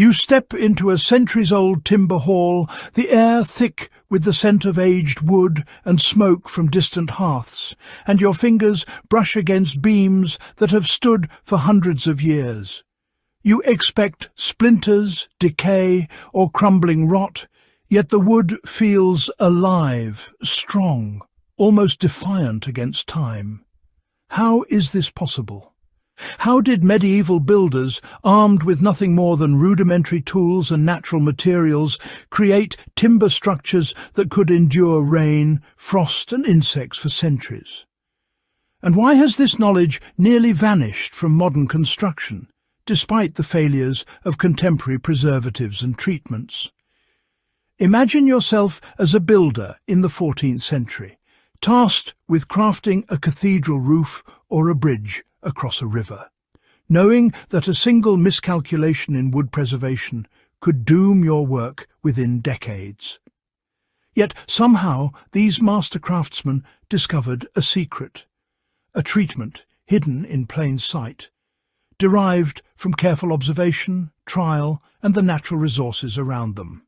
You step into a centuries-old timber hall, the air thick with the scent of aged wood and smoke from distant hearths, and your fingers brush against beams that have stood for hundreds of years. You expect splinters, decay, or crumbling rot, yet the wood feels alive, strong, almost defiant against time. How is this possible? How did medieval builders, armed with nothing more than rudimentary tools and natural materials, create timber structures that could endure rain, frost and insects for centuries? And why has this knowledge nearly vanished from modern construction, despite the failures of contemporary preservatives and treatments? Imagine yourself as a builder in the 14th century, tasked with crafting a cathedral roof or a bridge across a river, knowing that a single miscalculation in wood preservation could doom your work within decades. Yet somehow these master craftsmen discovered a secret, a treatment hidden in plain sight, derived from careful observation, trial, and the natural resources around them.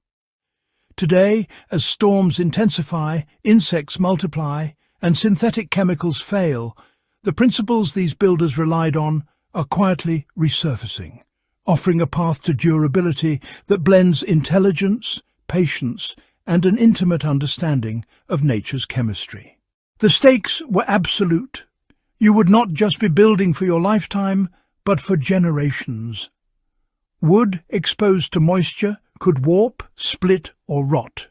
Today, as storms intensify, insects multiply, and synthetic chemicals fail, the principles these builders relied on are quietly resurfacing, offering a path to durability that blends intelligence, patience, and an intimate understanding of nature's chemistry. The stakes were absolute. You would not just be building for your lifetime, but for generations. Wood exposed to moisture could warp, split, or rot.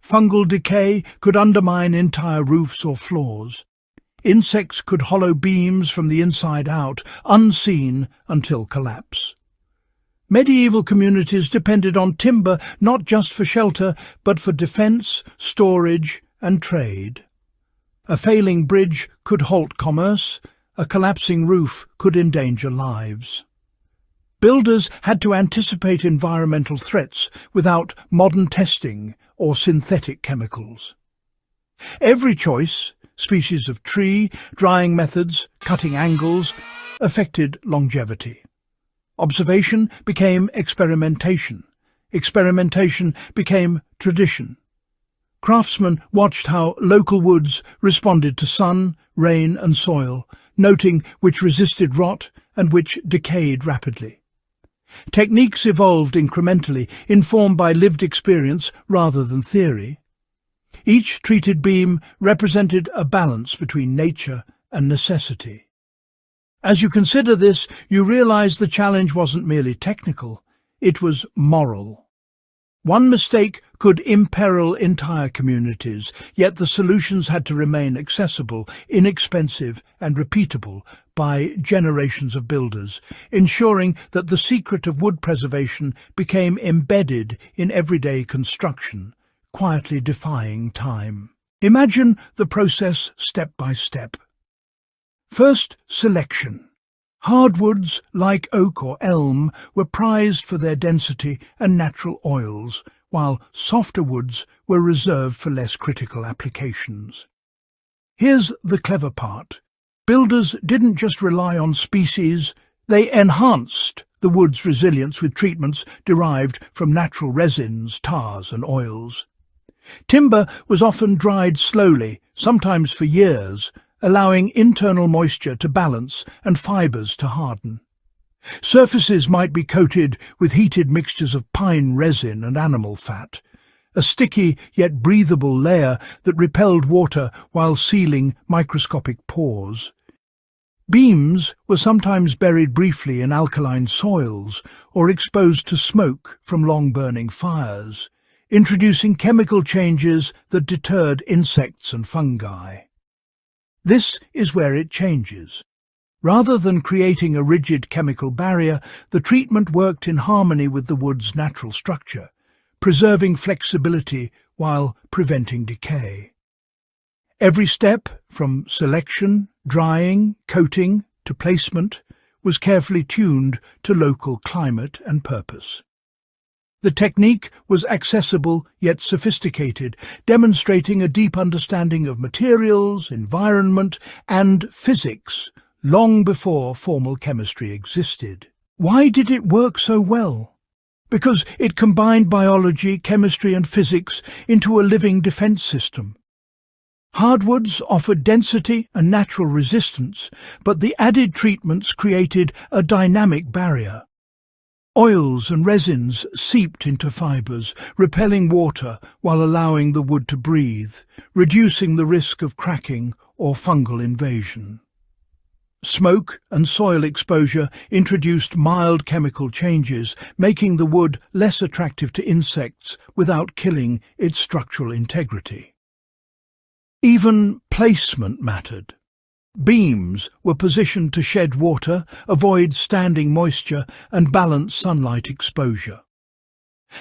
Fungal decay could undermine entire roofs or floors. Insects could hollow beams from the inside out, unseen until collapse. Medieval communities depended on timber not just for shelter, but for defence, storage, and trade. A failing bridge could halt commerce, a collapsing roof could endanger lives. Builders had to anticipate environmental threats without modern testing or synthetic chemicals. Every choice, species of tree, drying methods, cutting angles, affected longevity. Observation became experimentation. Experimentation became tradition. Craftsmen watched how local woods responded to sun, rain and soil, noting which resisted rot and which decayed rapidly. Techniques evolved incrementally, informed by lived experience rather than theory. Each treated beam represented a balance between nature and necessity. As you consider this, you realize the challenge wasn't merely technical, it was moral. One mistake could imperil entire communities, yet the solutions had to remain accessible, inexpensive and repeatable by generations of builders, ensuring that the secret of wood preservation became embedded in everyday construction, quietly defying time. Imagine the process step by step. First, selection. Hardwoods, like oak or elm, were prized for their density and natural oils, while softer woods were reserved for less critical applications. Here's the clever part. Builders didn't just rely on species, they enhanced the wood's resilience with treatments derived from natural resins, tars and oils. Timber was often dried slowly, sometimes for years, allowing internal moisture to balance and fibres to harden. Surfaces might be coated with heated mixtures of pine resin and animal fat, a sticky yet breathable layer that repelled water while sealing microscopic pores. Beams were sometimes buried briefly in alkaline soils or exposed to smoke from long-burning fires, introducing chemical changes that deterred insects and fungi. This is where it changes. Rather than creating a rigid chemical barrier, the treatment worked in harmony with the wood's natural structure, preserving flexibility while preventing decay. Every step, from selection, drying, coating, to placement, was carefully tuned to local climate and purpose. The technique was accessible yet sophisticated, demonstrating a deep understanding of materials, environment, and physics long before formal chemistry existed. Why did it work so well? because it combined biology, chemistry and physics into a living defense system. Hardwoods offered density and natural resistance, but the added treatments created a dynamic barrier. Oils and resins seeped into fibres, repelling water while allowing the wood to breathe, reducing the risk of cracking or fungal invasion. Smoke and soil exposure introduced mild chemical changes, making the wood less attractive to insects without killing its structural integrity. Even placement mattered. Beams were positioned to shed water, avoid standing moisture, and balance sunlight exposure.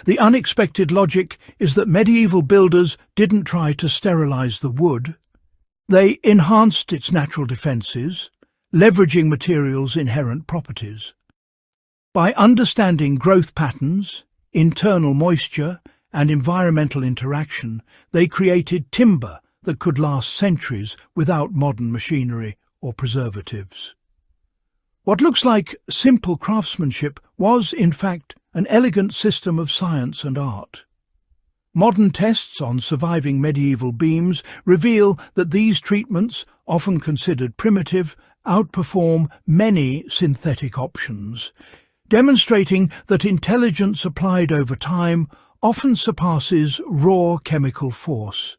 The unexpected logic is that medieval builders didn't try to sterilize the wood. They enhanced its natural defenses, leveraging materials' inherent properties. By understanding growth patterns, internal moisture, and environmental interaction, they created timber that could last centuries without modern machinery or preservatives. What looks like simple craftsmanship was, in fact, an elegant system of science and art. Modern tests on surviving medieval beams reveal that these treatments, often considered primitive, outperform many synthetic options, demonstrating that intelligence applied over time often surpasses raw chemical force.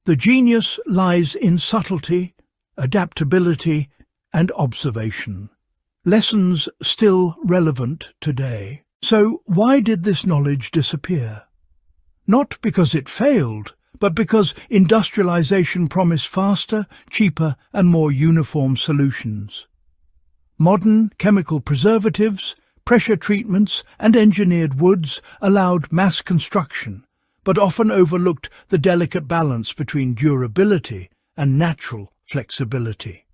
The genius lies in subtlety, adaptability, and observation. Lessons still relevant today. So why did this knowledge disappear? Not because it failed, but because industrialization promised faster, cheaper, and more uniform solutions. Modern chemical preservatives, pressure treatments, and engineered woods allowed mass construction, but often overlooked the delicate balance between durability and natural flexibility.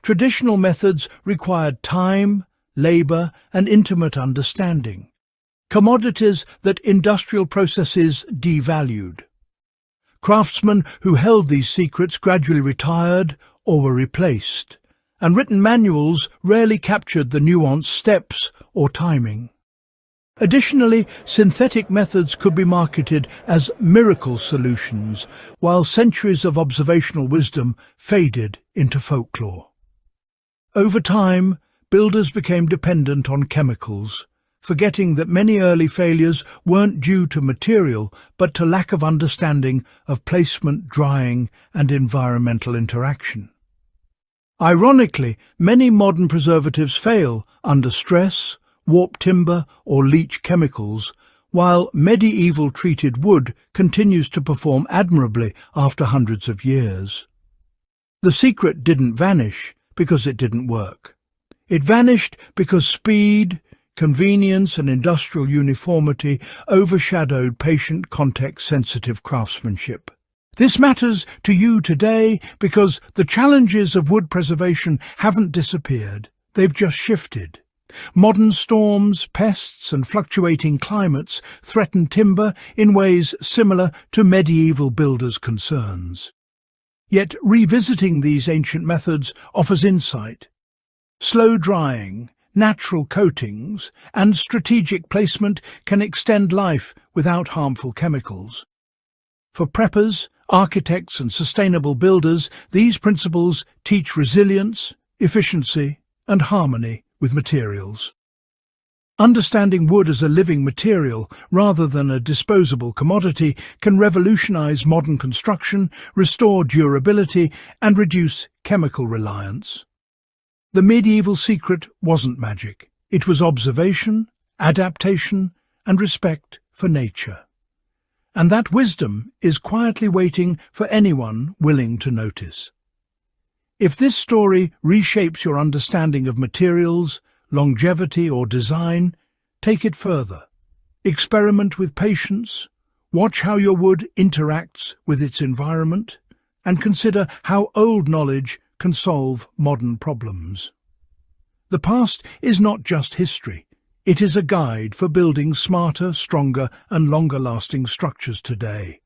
Traditional methods required time, labor, and intimate understanding, commodities that industrial processes devalued. Craftsmen who held these secrets gradually retired or were replaced, and written manuals rarely captured the nuanced steps or timing. Additionally, synthetic methods could be marketed as miracle solutions, while centuries of observational wisdom faded into folklore. Over time, builders became dependent on chemicals, forgetting that many early failures weren't due to material but to lack of understanding of placement, drying, and environmental interaction. Ironically, many modern preservatives fail under stress, warp timber, or leach chemicals, while medieval treated wood continues to perform admirably after hundreds of years. The secret didn't vanish because it didn't work. It vanished because speed, convenience, and industrial uniformity overshadowed patient, context-sensitive craftsmanship. This matters to you today because the challenges of wood preservation haven't disappeared, they've just shifted. Modern storms, pests, and fluctuating climates threaten timber in ways similar to medieval builders' concerns. Yet revisiting these ancient methods offers insight. Slow drying, natural coatings, and strategic placement can extend life without harmful chemicals. For preppers, architects, and sustainable builders, these principles teach resilience, efficiency, and harmony with materials. Understanding wood as a living material rather than a disposable commodity can revolutionize modern construction, restore durability, and reduce chemical reliance. The medieval secret wasn't magic. It was observation, adaptation, and respect for nature. And that wisdom is quietly waiting for anyone willing to notice. If this story reshapes your understanding of materials, longevity, or design, take it further. Experiment with patience, watch how your wood interacts with its environment, and consider how old knowledge can solve modern problems. The past is not just history. It is a guide for building smarter, stronger, and longer-lasting structures today.